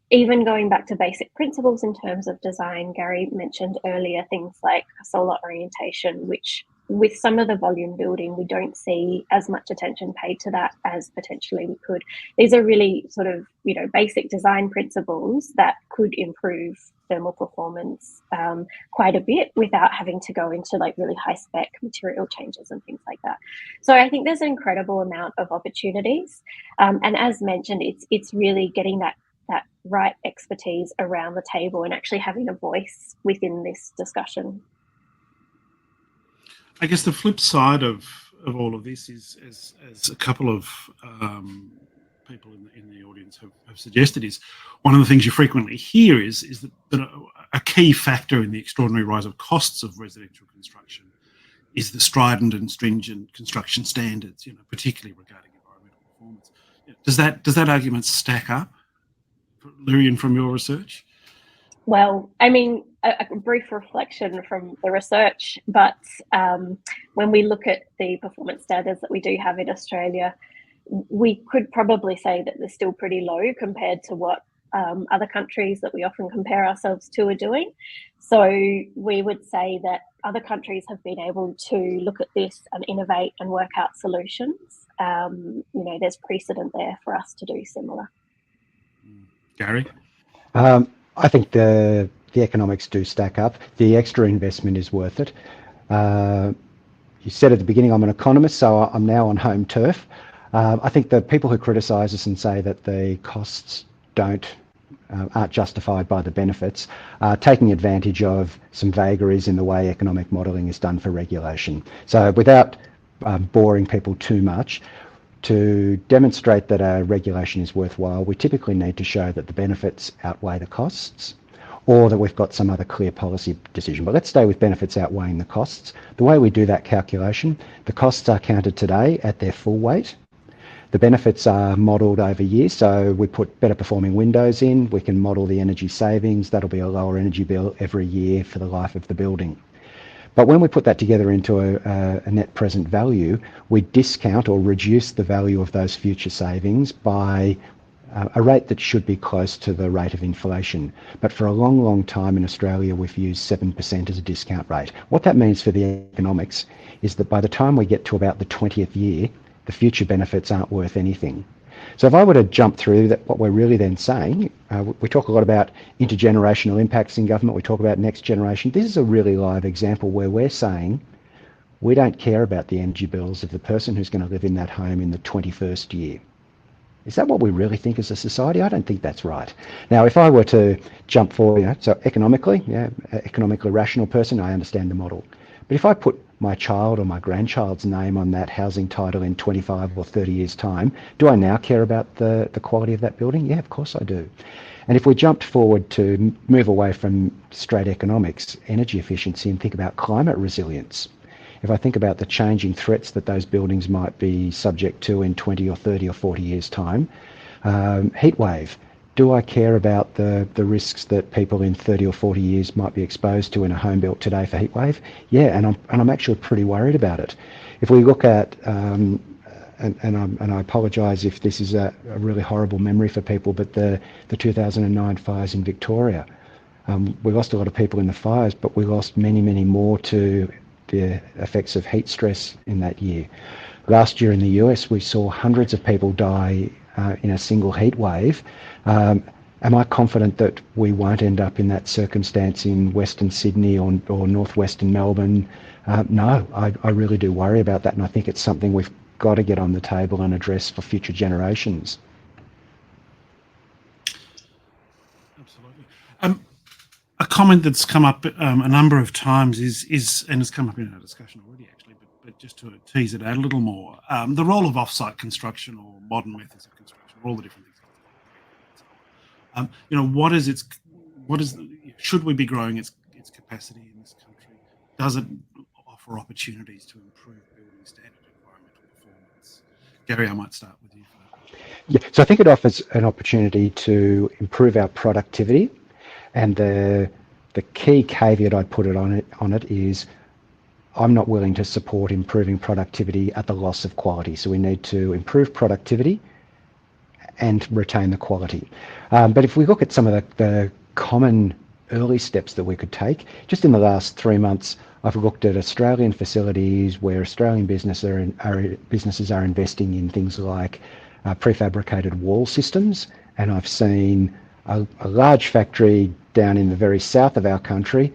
even going back to basic principles in terms of design. Gary mentioned earlier things like solar orientation, which with some of the volume building, we don't see as much attention paid to that as potentially we could. These are really sort of, basic design principles that could improve thermal performance quite a bit without having to go into like really high spec material changes and things like that. So I think there's an incredible amount of opportunities. And as mentioned, it's really getting that right expertise around the table and actually having a voice within this discussion. I guess the flip side of all of this is, as a couple of people in the audience have suggested, is one of the things you frequently hear is that a key factor in the extraordinary rise of costs of residential construction is the strident and stringent construction standards, particularly regarding environmental performance. Does that argument stack up, Lyrian, from your research? Well, I mean, a brief reflection from the research, but when we look at the performance standards that we do have in Australia, we could probably say that they're still pretty low compared to what other countries that we often compare ourselves to are doing. So we would say that other countries have been able to look at this and innovate and work out solutions. There's precedent there for us to do similar. Gary? I think the economics do stack up. The extra investment is worth it. You said at the beginning I'm an economist, so I'm now on home turf. I think the people who criticise us and say that the costs aren't justified by the benefits are taking advantage of some vagaries in the way economic modelling is done for regulation. So without boring people too much, to demonstrate that a regulation is worthwhile, we typically need to show that the benefits outweigh the costs, or that we've got some other clear policy decision. But let's stay with benefits outweighing the costs. The way we do that calculation, the costs are counted today at their full weight. The benefits are modelled over years, so we put better performing windows in, we can model the energy savings, that'll be a lower energy bill every year for the life of the building. But when we put that together into a net present value, we discount or reduce the value of those future savings by a rate that should be close to the rate of inflation. But for a long, long time in Australia, we've used 7% as a discount rate. What that means for the economics is that by the time we get to about the 20th year, the future benefits aren't worth anything. So if I were to jump through that, what we're really then saying, we talk a lot about intergenerational impacts in government, we talk about next generation. This is a really live example where we're saying we don't care about the energy bills of the person who's going to live in that home in the 21st year. Is that what we really think as a society? I don't think that's right. Now, if I were to jump forward, so economically, economically rational person, I understand the model. But if I put my child or my grandchild's name on that housing title in 25 or 30 years' time, do I now care about the quality of that building? Yeah, of course I do. And if we jumped forward to move away from straight economics, energy efficiency, and think about climate resilience, if I think about the changing threats that those buildings might be subject to in 20 or 30 or 40 years' time, heat wave, do I care about the risks that people in 30 or 40 years might be exposed to in a home built today for heat wave? Yeah, and I'm actually pretty worried about it. If we look at, and I apologise if this is a really horrible memory for people, but the 2009 fires in Victoria, we lost a lot of people in the fires, but we lost many, many more to the effects of heat stress in that year. Last year in the US, we saw hundreds of people die in a single heat wave. Am I confident that we won't end up in that circumstance in Western Sydney or northwestern Melbourne? No, I really do worry about that, and I think it's something we've got to get on the table and address for future generations. Absolutely. A comment that's come up a number of times is, and it's come up in our discussion already actually, but just to tease it out a little more, the role of off-site construction or modern methods of construction, all the different things. Should we be growing its capacity in this country? Does it offer opportunities to improve building standard environmental performance? Gary, I might start with you for that. Yeah, so I think it offers an opportunity to improve our productivity. And the key caveat I'd put on it is I'm not willing to support improving productivity at the loss of quality. So we need to improve productivity and retain the quality. But if we look at some of the common early steps that we could take, just in the last 3 months, I've looked at Australian facilities where Australian businesses are investing in things like prefabricated wall systems, and I've seen a large factory down in the very south of our country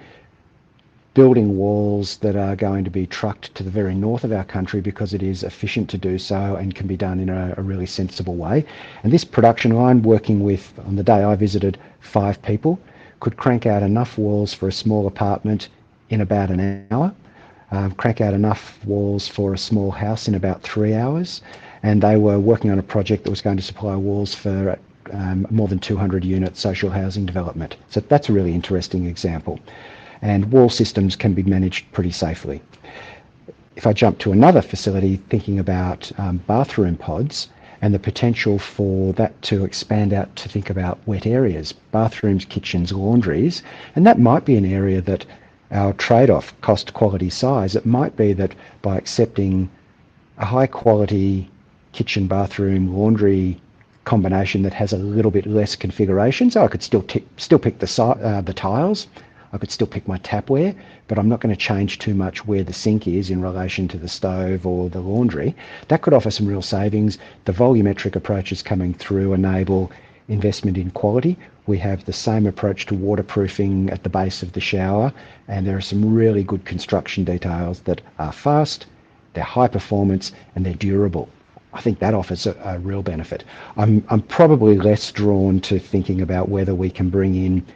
building walls that are going to be trucked to the very north of our country because it is efficient to do so and can be done in a really sensible way. And this production line, working with, on the day I visited, 5 people, could crank out enough walls for a small apartment in about an hour, crank out enough walls for a small house in about 3 hours, and they were working on a project that was going to supply walls for more than 200 unit social housing development. So that's a really interesting example. And wall systems can be managed pretty safely. If I jump to another facility, thinking about bathroom pods and the potential for that to expand out to think about wet areas, bathrooms, kitchens, laundries, and that might be an area that our trade-off, cost, quality, size, it might be that by accepting a high quality kitchen, bathroom, laundry combination that has a little bit less configuration, so I could still pick the tiles, I could still pick my tapware, but I'm not going to change too much where the sink is in relation to the stove or the laundry. That could offer some real savings. The volumetric approaches coming through enable investment in quality. We have the same approach to waterproofing at the base of the shower, and there are some really good construction details that are fast, they're high performance, and they're durable. I think that offers a real benefit. I'm probably less drawn to thinking about whether we can bring in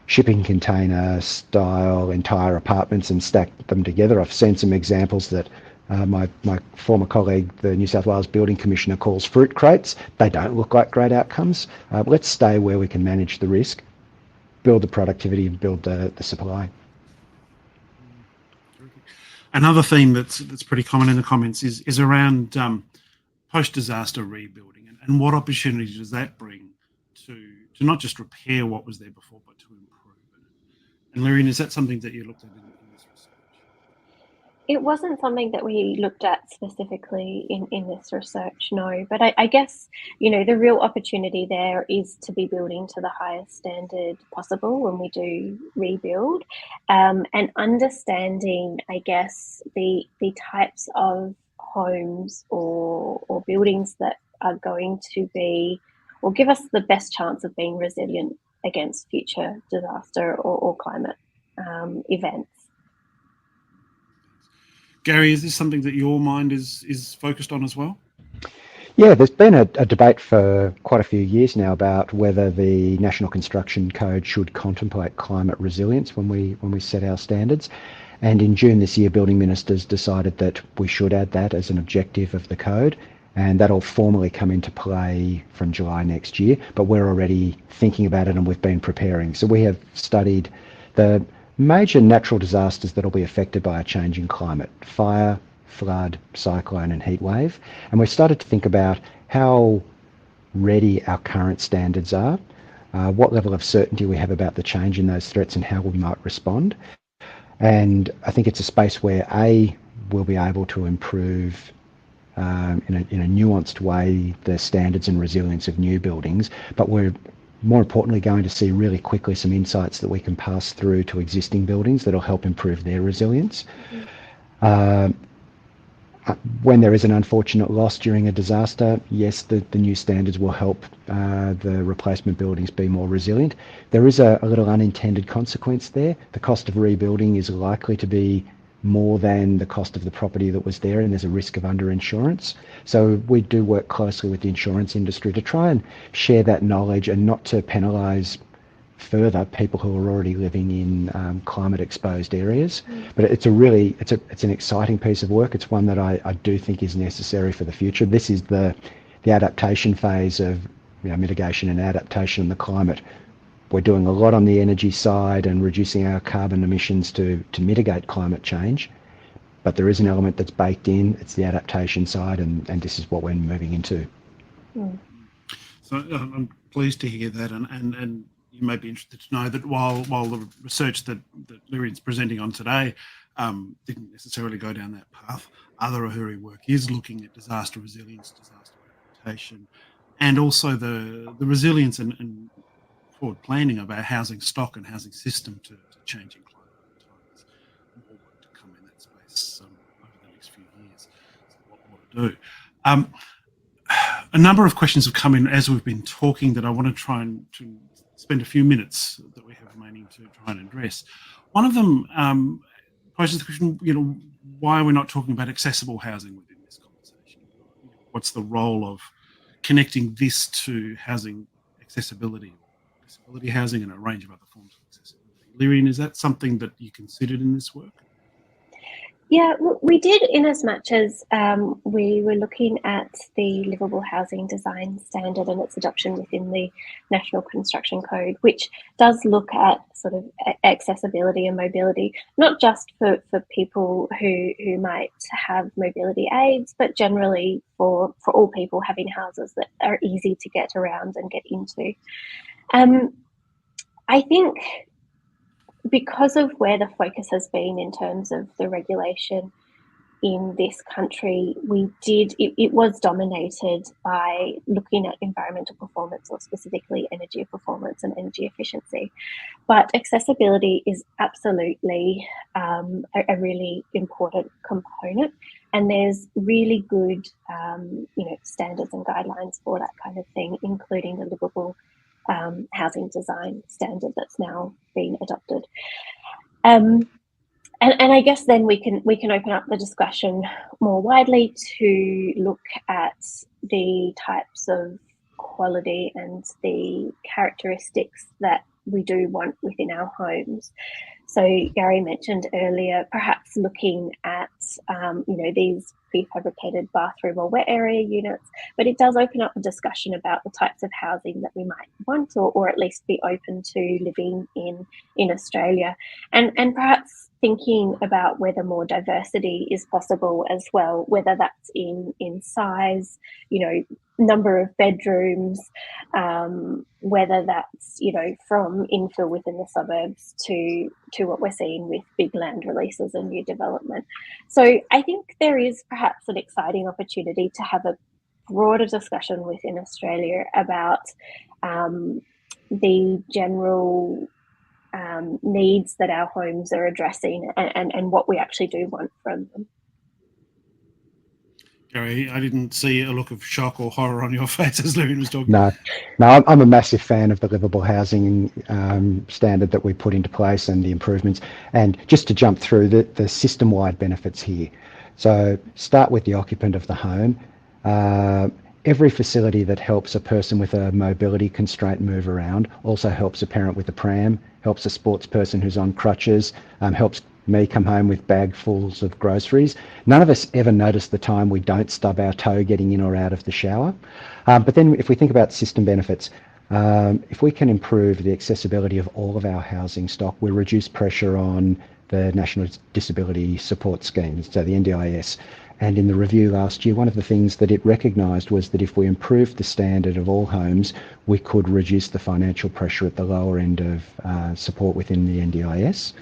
shipping container style entire apartments and stack them together. I've seen some examples that my former colleague, the New South Wales Building Commissioner, calls fruit crates. They don't look like great outcomes. Let's stay where we can manage the risk, build the productivity, and build the supply. Another theme that's pretty common in the comments is around post-disaster rebuilding, and what opportunity does that bring to not just repair what was there before, but to improve it. And Lyrian, is that something that you looked at in this research? It wasn't something that we looked at specifically in this research, no. But I guess, the real opportunity there is to be building to the highest standard possible when we do rebuild, and understanding, I guess, the types of homes or buildings that are going to be, or give us the best chance of being resilient against future disaster or climate events. Gary, is this something that your mind is focused on as well? Yeah, there's been a debate for quite a few years now about whether the National Construction Code should contemplate climate resilience when we set our standards. And in June this year, building ministers decided that we should add that as an objective of the code, and that'll formally come into play from July next year. But we're already thinking about it and we've been preparing. So we have studied the major natural disasters that will be affected by a changing climate: fire, flood, cyclone and heat wave. And we've started to think about how ready our current standards are, what level of certainty we have about the change in those threats and how we might respond. And I think it's a space where we'll be able to improve in a nuanced way the standards and resilience of new buildings, but we're more importantly going to see really quickly some insights that we can pass through to existing buildings that'll help improve their resilience. When there is an unfortunate loss during a disaster, yes, the new standards will help the replacement buildings be more resilient. There is a little unintended consequence there. The cost of rebuilding is likely to be more than the cost of the property that was there, and there's a risk of underinsurance. So we do work closely with the insurance industry to try and share that knowledge and not to penalise further people who are already living in climate exposed areas. But it's an exciting piece of work. It's one that I do think is necessary for the future. This is the adaptation phase of mitigation and adaptation in the climate. We're doing a lot on the energy side and reducing our carbon emissions to mitigate climate change, but there is an element that's baked in. It's the adaptation side, and this is what we're moving into. So I'm pleased to hear that, and you may be interested to know that while the research that Lyrian's presenting on today didn't necessarily go down that path, other AHURI work is looking at disaster resilience, disaster adaptation, and also the resilience and forward planning of our housing stock and housing system to changing climate times. More work to come in that space over the next few years. So a lot more to do. A number of questions have come in as we've been talking that I want to try and spend a few minutes that we have remaining to try and address. One of them poses the question, why we're not talking about accessible housing within this conversation. What's the role of connecting this to housing accessibility, disability housing, and a range of other forms of accessibility? Lyrian, is that something that you considered in this work? Yeah, we did, in as much as we were looking at the livable housing design standard and its adoption within the National Construction Code, which does look at sort of accessibility and mobility, not just for people who might have mobility aids, but generally for all people having houses that are easy to get around and get into. I think because of where the focus has been in terms of the regulation in this country, it was dominated by looking at environmental performance, or specifically energy performance and energy efficiency. But accessibility is absolutely a really important component, and there's really good standards and guidelines for that kind of thing, including the livable housing design standard that's now been adopted. And I guess then we can open up the discussion more widely to look at the types of quality and the characteristics that we do want within our homes. So Gary mentioned earlier, perhaps looking at these prefabricated bathroom or wet area units, but it does open up a discussion about the types of housing that we might want or at least be open to living in Australia, and perhaps thinking about whether more diversity is possible as well, whether that's in size, number of bedrooms, whether that's from infill within the suburbs to what we're seeing with big land releases and new development. So I think there is perhaps an exciting opportunity to have a broader discussion within Australia about the general needs that our homes are addressing and what we actually do want from them. Gary, I didn't see a look of shock or horror on your face as Lyrian was talking. No, I'm a massive fan of the livable housing standard that we put into place and the improvements. And just to jump through the system-wide benefits here. So start with the occupant of the home. every facility that helps a person with a mobility constraint move around also helps a parent with a pram, helps a sports person who's on crutches, helps me come home with bagfuls of groceries. None of us ever notice the time we don't stub our toe getting in or out of the shower. But then if we think about system benefits, if we can improve the accessibility of all of our housing stock, we'll reduce pressure on the National Disability Support Scheme, so the NDIS. And in the review last year, one of the things that it recognised was that if we improved the standard of all homes, we could reduce the financial pressure at the lower end of support within the NDIS.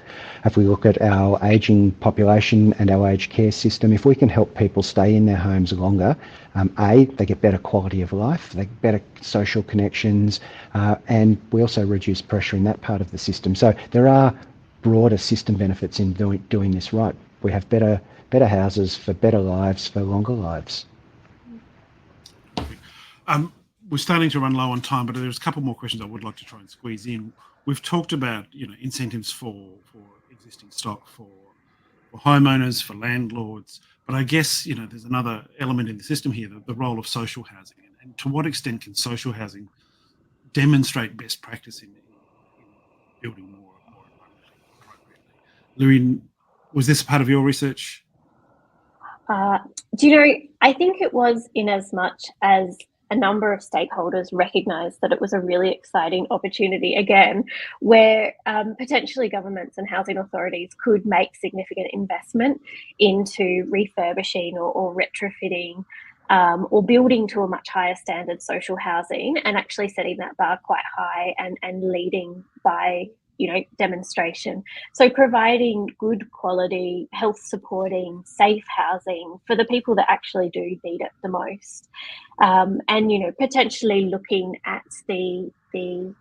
If we look at our ageing population and our aged care system, if we can help people stay in their homes longer, they get better quality of life, they get better social connections, and we also reduce pressure in that part of the system. So there are broader system benefits in doing this right. We have better houses for better lives, for longer lives. We're starting to run low on time, but there's a couple more questions I would like to try and squeeze in. We've talked about, incentives for existing stock, for homeowners, for landlords, but I guess, there's another element in the system here, the role of social housing, and to what extent can social housing demonstrate best practice in building more appropriately? Lyrian, was this part of your research? I think it was, in as much as a number of stakeholders recognised that it was a really exciting opportunity, again, where potentially governments and housing authorities could make significant investment into refurbishing or retrofitting or building to a much higher standard social housing, and actually setting that bar quite high and leading by demonstration. So providing good quality, health supporting, safe housing for the people that actually do need it the most. And, potentially looking at the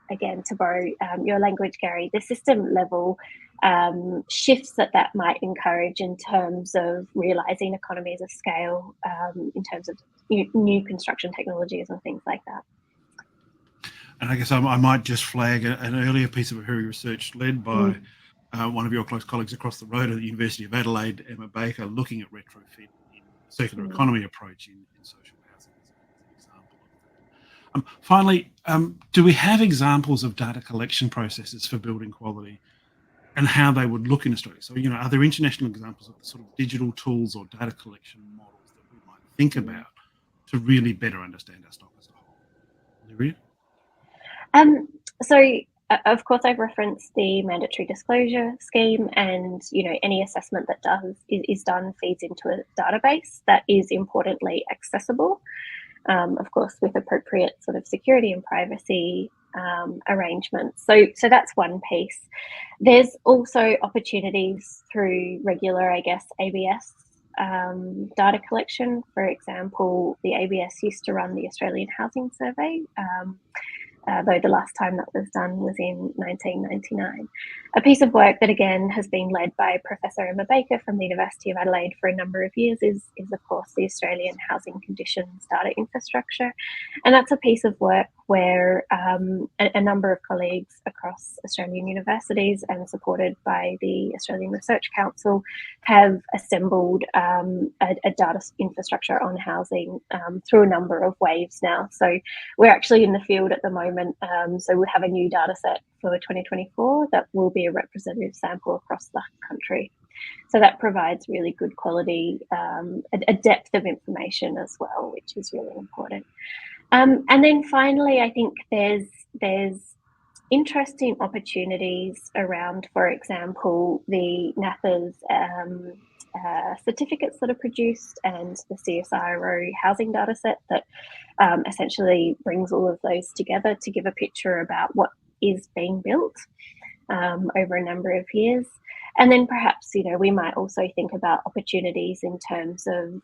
again, to borrow your language, Gary, the system level shifts that might encourage in terms of realising economies of scale, in terms of new construction technologies and things like that. And I guess I might just flag an earlier piece of AHURI research led by one of your close colleagues across the road at the University of Adelaide, Emma Baker, looking at retrofit in circular economy approach in social housing as an example of that. Finally, do we have examples of data collection processes for building quality and how they would look in Australia? So, are there international examples of the sort of digital tools or data collection models that we might think about to really better understand our stock as a whole? Lyrian? So, of course, I've referenced the mandatory disclosure scheme, and any assessment that is done feeds into a database that is importantly accessible, of course, with appropriate sort of security and privacy arrangements. So that's one piece. There's also opportunities through regular, ABS data collection. For example, the ABS used to run the Australian Housing Survey, though the last time that was done was in 1999. A piece of work that, again, has been led by Professor Emma Baker from the University of Adelaide for a number of years is of course, the Australian Housing Conditions Data Infrastructure. And that's a piece of work where a number of colleagues across Australian universities and supported by the Australian Research Council have assembled a data infrastructure on housing through a number of waves now. So we're actually in the field at the moment. So we have a new data set for 2024 that will be a representative sample across the country. So that provides really good quality, a depth of information as well, which is really important. And then finally, I think there's interesting opportunities around, for example, the NAPA's certificates that are produced and the CSIRO housing data set that essentially brings all of those together to give a picture about what is being built over a number of years. And then perhaps, we might also think about opportunities in terms of,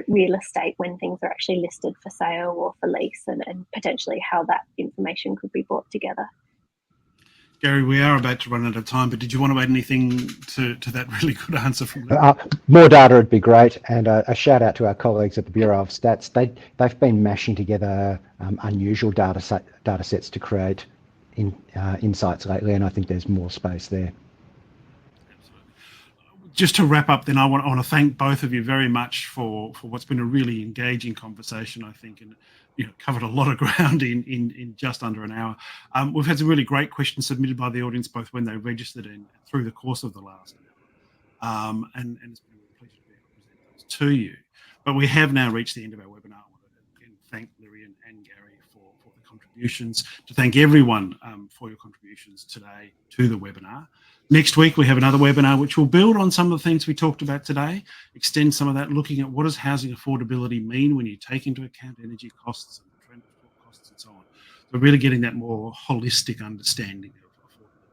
real estate when things are actually listed for sale or for lease, and potentially how that information could be brought together. Gary, we are about to run out of time, but did you want to add anything to that really good answer from more data would be great, and a shout out to our colleagues at the Bureau of Stats. They've been mashing together unusual data sets to create insights lately, and I think there's more space there. just to wrap up, then I want to thank both of you very much for what's been a really engaging conversation, I think, and covered a lot of ground in just under an hour. We've had some really great questions submitted by the audience, both when they registered and through the course of the last hour. And it's been a pleasure to be able to present those to you. But we have now reached the end of our webinar. I want to again thank Lyrian and Gary for the contributions, to thank everyone for your contributions today to the webinar. Next week, we have another webinar which will build on some of the things we talked about today, extend some of that, looking at what does housing affordability mean when you take into account energy costs and transport costs and so on. So really getting that more holistic understanding of affordability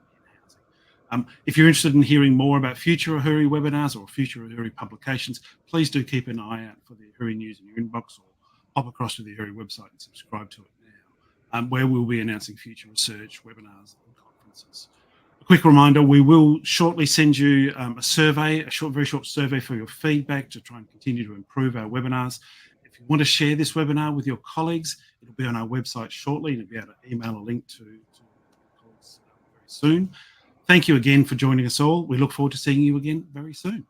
in housing. If you're interested in hearing more about future AHURI webinars or future AHURI publications, please do keep an eye out for the AHURI news in your inbox, or hop across to the AHURI website and subscribe to it now, where we'll be announcing future research, webinars and conferences. Quick reminder, we will shortly send you a survey, very short survey for your feedback to try and continue to improve our webinars. If you want to share this webinar with your colleagues, it'll be on our website shortly, and you'll be able to email a link to your colleagues very soon. Thank you again for joining us all. We look forward to seeing you again very soon.